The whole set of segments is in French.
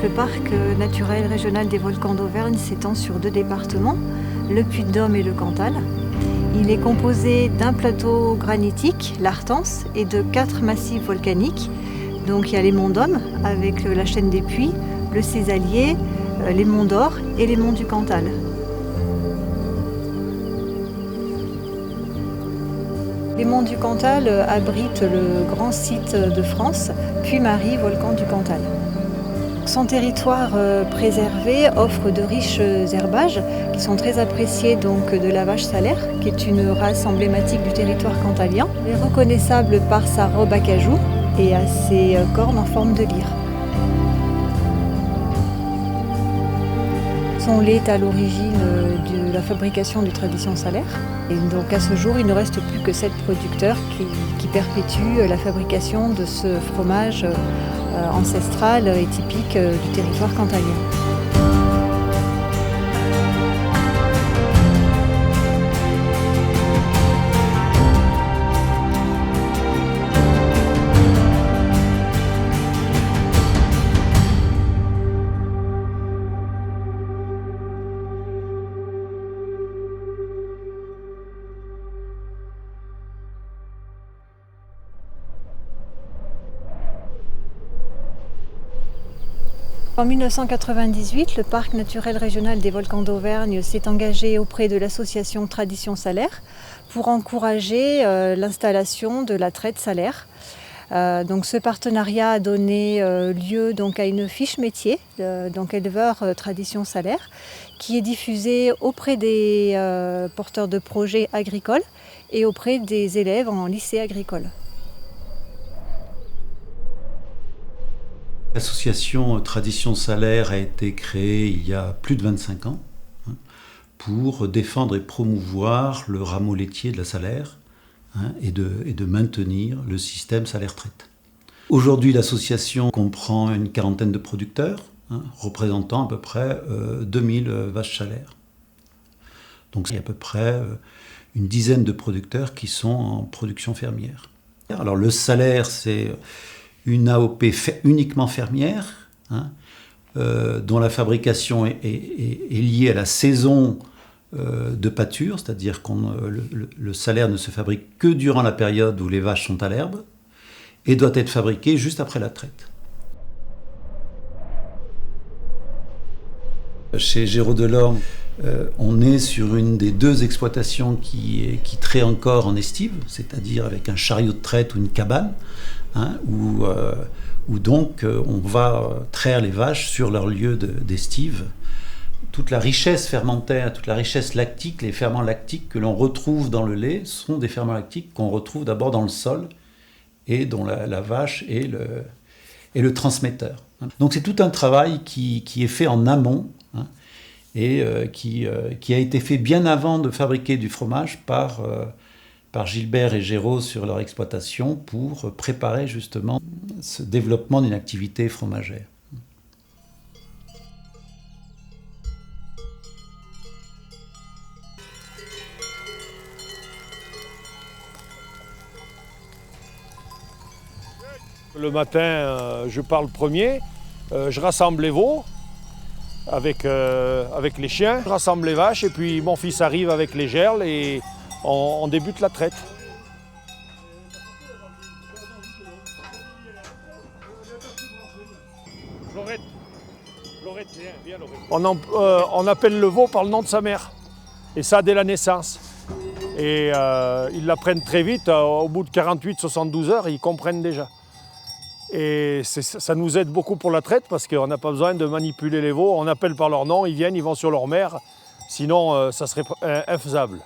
le parc naturel régional des volcans d'Auvergne s'étend sur 2 départements, le Puy-de-Dôme et le Cantal. Il est composé d'un plateau granitique, l'Artense, et de 4 massifs volcaniques. Donc il y a les monts d'Homme avec la chaîne des Puys, le Césalier, les monts d'Or et les monts du Cantal. Les monts du Cantal abritent le grand site de France, Puy-Marie, volcan du Cantal. Son territoire préservé offre de riches herbages qui sont très appréciés donc de la vache salaire, qui est une race emblématique du territoire cantalien. Elle est reconnaissable par sa robe à cajou et à ses cornes en forme de lyre. Son lait est à l'origine de la fabrication du Tradition Salaire. Et donc à ce jour, il ne reste plus que 7 producteurs qui perpétuent la fabrication de ce fromage ancestral et typique du territoire cantalien. En 1998, le parc naturel régional des volcans d'Auvergne s'est engagé auprès de l'association Tradition Salaire pour encourager l'installation de la traite salaire. Donc ce partenariat a donné lieu donc à une fiche métier, donc éleveur Tradition Salaire, qui est diffusée auprès des porteurs de projets agricoles et auprès des élèves en lycée agricole. L'association Tradition Salaire a été créée il y a plus de 25 ans pour défendre et promouvoir le rameau laitier de la Salaire et de maintenir le système salaire-traite. Aujourd'hui, l'association comprend une quarantaine de producteurs représentant à peu près 2000 vaches salaires. Donc il y a à peu près une dizaine de producteurs qui sont en production fermière. Alors le salaire, c'est une AOP uniquement fermière, dont la fabrication est liée à la saison de pâture, c'est-à-dire que le salaire ne se fabrique que durant la période où les vaches sont à l'herbe et doit être fabriqué juste après la traite. Chez Géraud Delorme, on est sur une des 2 exploitations qui traite encore en estive, c'est-à-dire avec un chariot de traite ou une cabane, où donc on va traire les vaches sur leur lieu d'estive. Toute la richesse fermentaire, toute la richesse lactique, les ferments lactiques que l'on retrouve dans le lait sont des ferments lactiques qu'on retrouve d'abord dans le sol et dont la vache est le transmetteur. Donc c'est tout un travail qui est fait en amont et qui a été fait bien avant de fabriquer du fromage par Gilbert et Géraud sur leur exploitation pour préparer justement ce développement d'une activité fromagère. Le matin, je pars le premier, je rassemble les veaux avec les chiens, je rassemble les vaches et puis mon fils arrive avec les gerles et on débute la traite. Laurette, viens Laurette. On appelle le veau par le nom de sa mère, et ça dès la naissance. Et ils l'apprennent très vite, au bout de 48-72 heures, ils comprennent déjà. Et ça nous aide beaucoup pour la traite parce qu'on n'a pas besoin de manipuler les veaux, on appelle par leur nom, ils viennent, ils vont sur leur mère, sinon ça serait infaisable.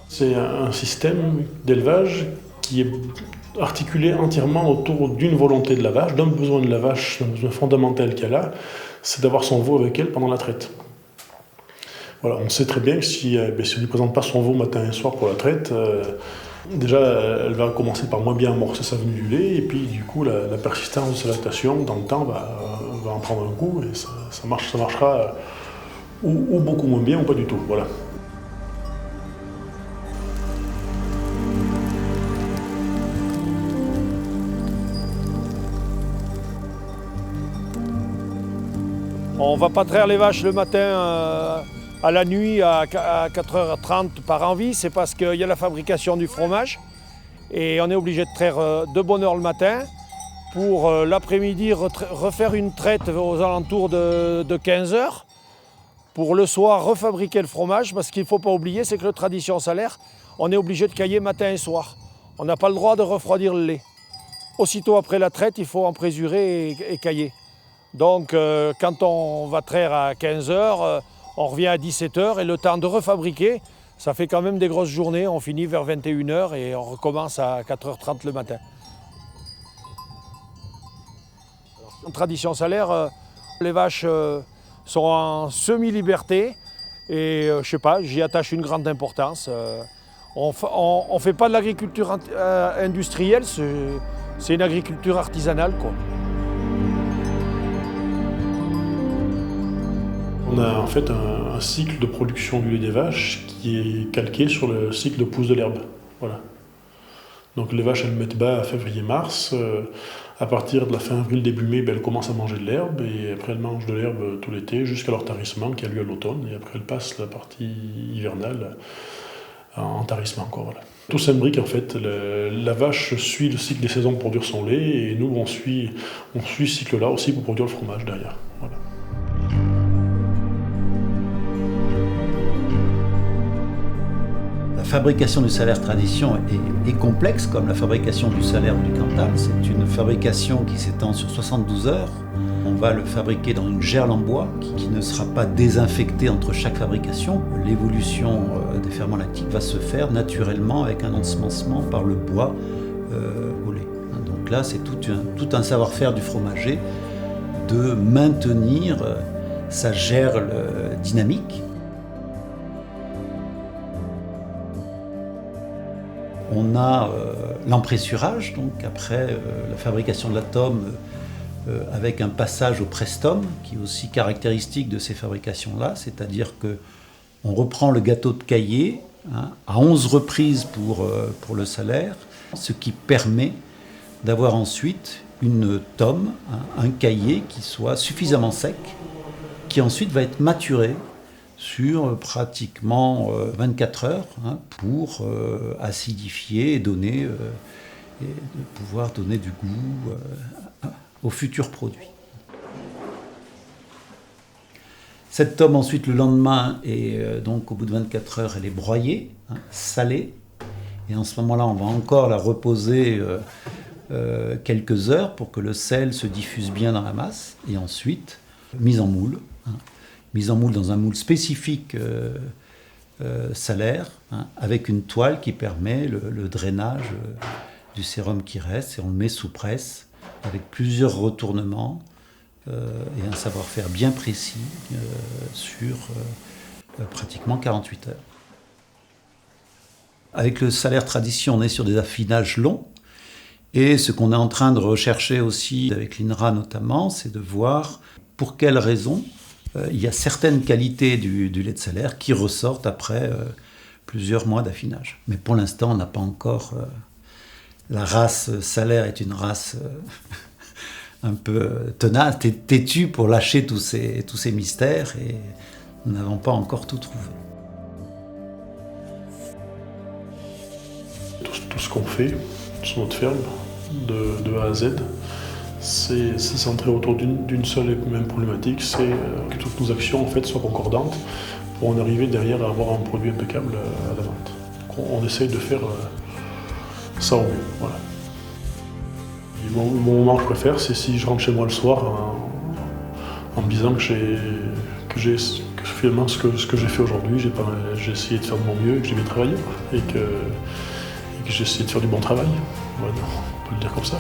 C'est un système d'élevage qui est articulé entièrement autour d'une volonté de la vache, d'un besoin de la vache, un besoin fondamental qu'elle a, c'est d'avoir son veau avec elle pendant la traite. Voilà, on sait très bien que si on ne lui présente pas son veau matin et soir pour la traite, déjà elle va commencer par moins bien amorcer sa venue du lait, et puis du coup la persistance de sa lactation dans le temps va en prendre un coup, et ça marchera ou beaucoup moins bien ou pas du tout. Voilà. On ne va pas traire les vaches le matin à la nuit à 4h30 par envie, c'est parce qu'il y a la fabrication du fromage et on est obligé de traire de bonne heure le matin pour l'après-midi refaire une traite aux alentours de 15h pour le soir refabriquer le fromage, parce qu'il ne faut pas oublier, c'est que le tradition salaire, on est obligé de cailler matin et soir. On n'a pas le droit de refroidir le lait. Aussitôt après la traite, il faut en présurer et cailler. Donc quand on va traire à 15h, on revient à 17h et le temps de refabriquer, ça fait quand même des grosses journées. On finit vers 21h et on recommence à 4h30 le matin. En tradition salaire, les vaches sont en semi-liberté et je sais pas, j'y attache une grande importance. On ne fait pas de l'agriculture industrielle, c'est une agriculture artisanale, quoi. On a en fait un cycle de production du lait des vaches qui est calqué sur le cycle de pousse de l'herbe. Voilà. Donc les vaches, elles mettent bas à février-mars. À partir de la fin avril, début mai, elles commencent à manger de l'herbe et après elles mangent de l'herbe tout l'été jusqu'à leur tarissement qui a lieu à l'automne. Et après elles passent la partie hivernale en tarissement, quoi, voilà. Tout s'imbrique en fait. La vache suit le cycle des saisons pour produire son lait et nous on suit ce cycle-là aussi pour produire le fromage derrière. Voilà. La fabrication du salaire tradition est complexe, comme la fabrication du salaire ou du Cantal. C'est une fabrication qui s'étend sur 72 heures. On va le fabriquer dans une gerle en bois qui ne sera pas désinfectée entre chaque fabrication. L'évolution des ferments lactiques va se faire naturellement avec un ensemencement par le bois au lait. Donc là, c'est tout un savoir-faire du fromager de maintenir sa gerle dynamique. On a l'empressurage, donc après la fabrication de la tome, avec un passage au press-tome, qui est aussi caractéristique de ces fabrications-là, c'est-à-dire qu'on reprend le gâteau de caillé à 11 reprises pour le salaire, ce qui permet d'avoir ensuite une tome, un caillé qui soit suffisamment sec, qui ensuite va être maturé sur pratiquement 24 heures pour acidifier et pouvoir donner du goût aux futurs produits. Cette tome ensuite le lendemain, et donc au bout de 24 heures, elle est broyée, salée, et en ce moment-là on va encore la reposer quelques heures pour que le sel se diffuse bien dans la masse, et ensuite mise en moule. Mise en moule dans un moule spécifique salaire, avec une toile qui permet le drainage du sérum qui reste, et on le met sous presse avec plusieurs retournements et un savoir-faire bien précis sur pratiquement 48 heures. Avec le salaire tradition, on est sur des affinages longs, et ce qu'on est en train de rechercher aussi avec l'INRA notamment, c'est de voir pour quelles raisons il y a certaines qualités du lait de salaire qui ressortent après plusieurs mois d'affinage. Mais pour l'instant, on n'a pas encore... la race salaire est une race un peu tenace, têtue pour lâcher tous ces mystères, et nous n'avons pas encore tout trouvé. Tout ce qu'on fait sur notre ferme, de A à Z, c'est centré autour d'une seule et même problématique, c'est que toutes nos actions en fait soient concordantes pour en arriver derrière à avoir un produit impeccable à la vente. Donc on essaye de faire ça au mieux. Voilà. Et mon moment que je préfère, c'est si je rentre chez moi le soir en me disant que finalement ce que j'ai fait aujourd'hui, j'ai essayé de faire de mon mieux, que j'ai bien travaillé et que j'ai essayé de faire du bon travail. Voilà, on peut le dire comme ça.